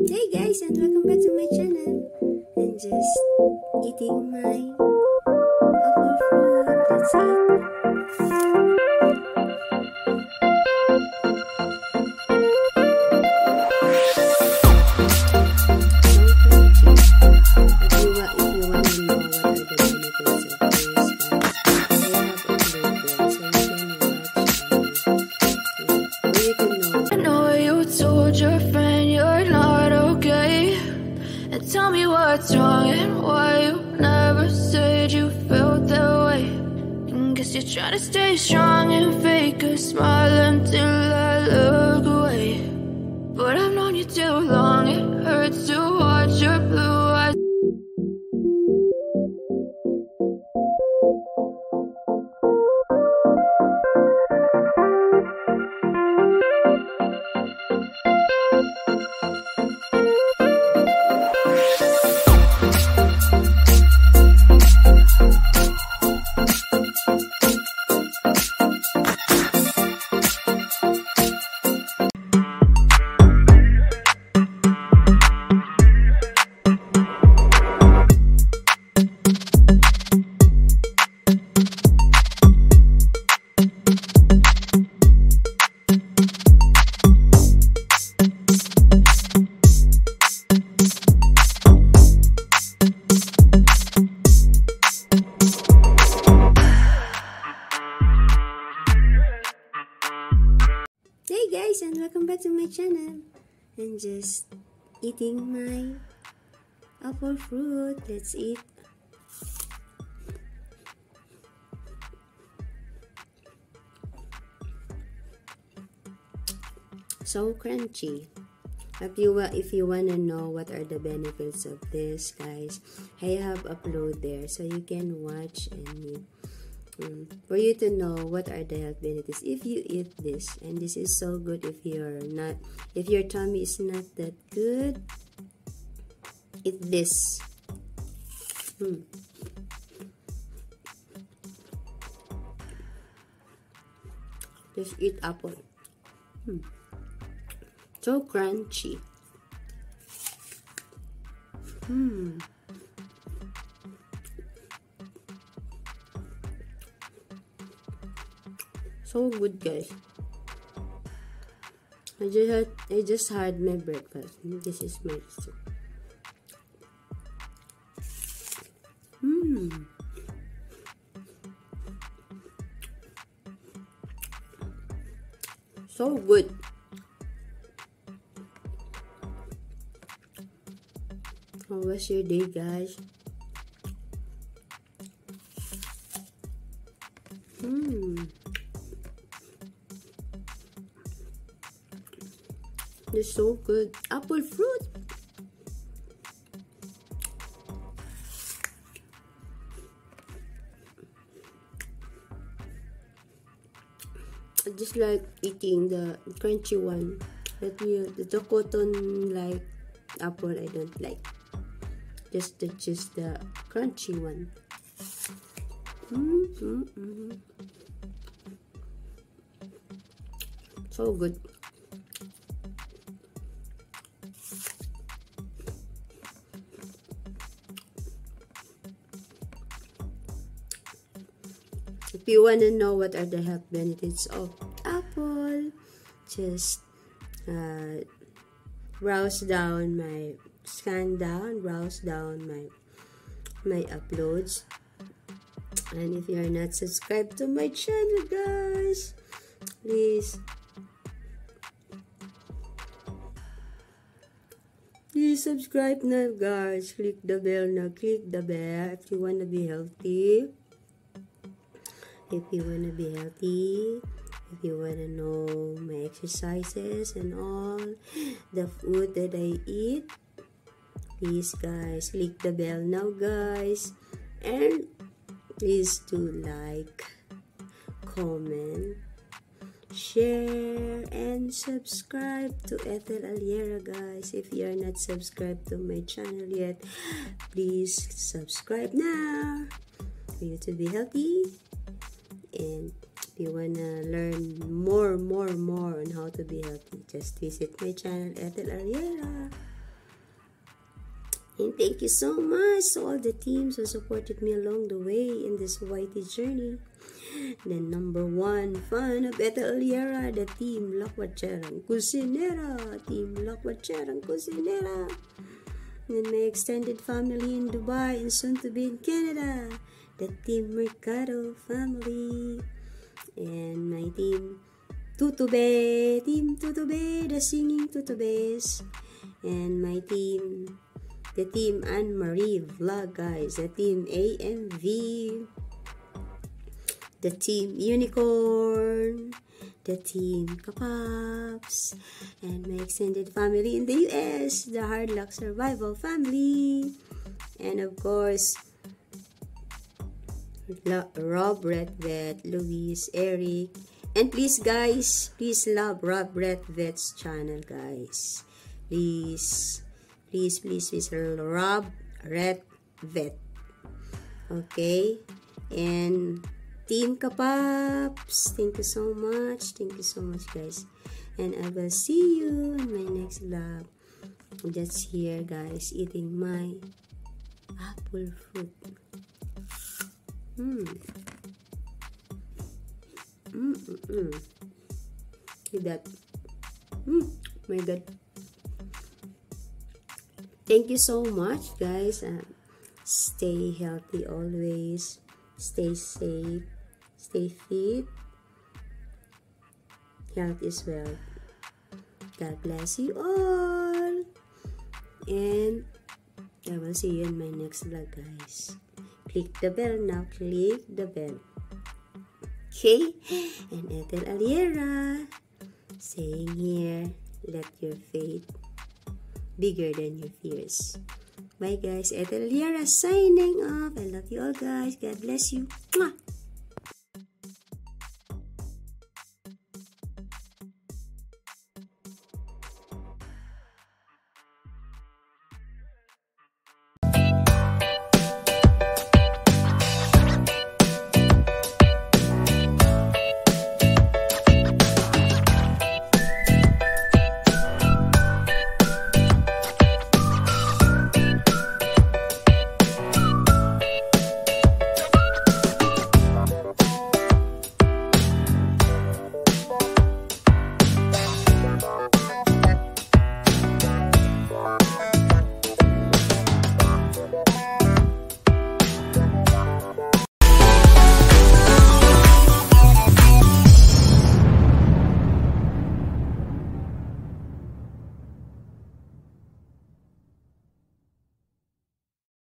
Hey guys, and welcome back to my channel. I'm just eating my apple fruit. That's it. Tell me what's wrong and why you never said you felt that way. And guess you're trying to stay strong and fake a smile until I look away. But I've known you too long, it hurts to watch your blue eyes. Hey guys, and welcome back to my channel. I'm just eating my apple fruit. Let's eat. So crunchy. If you wanna know what are the benefits of this, guys, I have upload there so you can watch and for you to know what are the health benefits if you eat this. And this is so good if your tummy is not that good, eat this. Just eat apple. So crunchy. So good, guys. I just had my breakfast. This is my soup. So good. How was your day, guys? It's so good. Apple fruit. I just like eating the crunchy one. But the cotton like apple I don't like. Just the crunchy one. So good. If you want to know what are the health benefits of apple, just browse down my uploads. And if you are not subscribed to my channel, guys, please subscribe now, guys. Click the bell now. Click the bell if you want to be healthy. If you want to be healthy, if you want to know my exercises and all the food that I eat, please, guys, click the bell now, guys. And please do like, comment, share, and subscribe to Ethel Allera, guys. If you are not subscribed to my channel yet, please subscribe now for you to be healthy. And if you wanna learn more on how to be healthy, just visit my channel, Ethel Allera. And thank you so much to all the teams who supported me along the way in this YT journey. The number 1 fan of Ethel Allera, the team Lakwatcherang Cusinera, team Lakwatcherang Cusinera. And my extended family in Dubai and soon to be in Canada, the team Mercado family. And my team Tutube, team Tutube, the singing Tutubes. And my team, the team Anne-Marie Vlog, guys, the team AMV, the team Unicorn, the team Kapaps, and my extended family in the US, the Hard Luck Survival family, and of course, Rob Redvet, Luis, Eric, and please guys, please love Rob Redvet's channel, guys. Please, Rob Redvet. Okay, and Team Kapaps, thank you so much, guys, and I will see you in my next vlog. I'm just here, guys, eating my apple fruit. With that, my God. Thank you so much, guys. Stay healthy always. Stay safe. Stay fit. Health is wealth. God bless you all. And I will see you in my next vlog, guys. Click the bell now. Click the bell. Okay? And Ethel Allera saying here, let your faith bigger than your fears. Bye, guys. Ethel Allera signing off. I love you all, guys. God bless you. Mwah!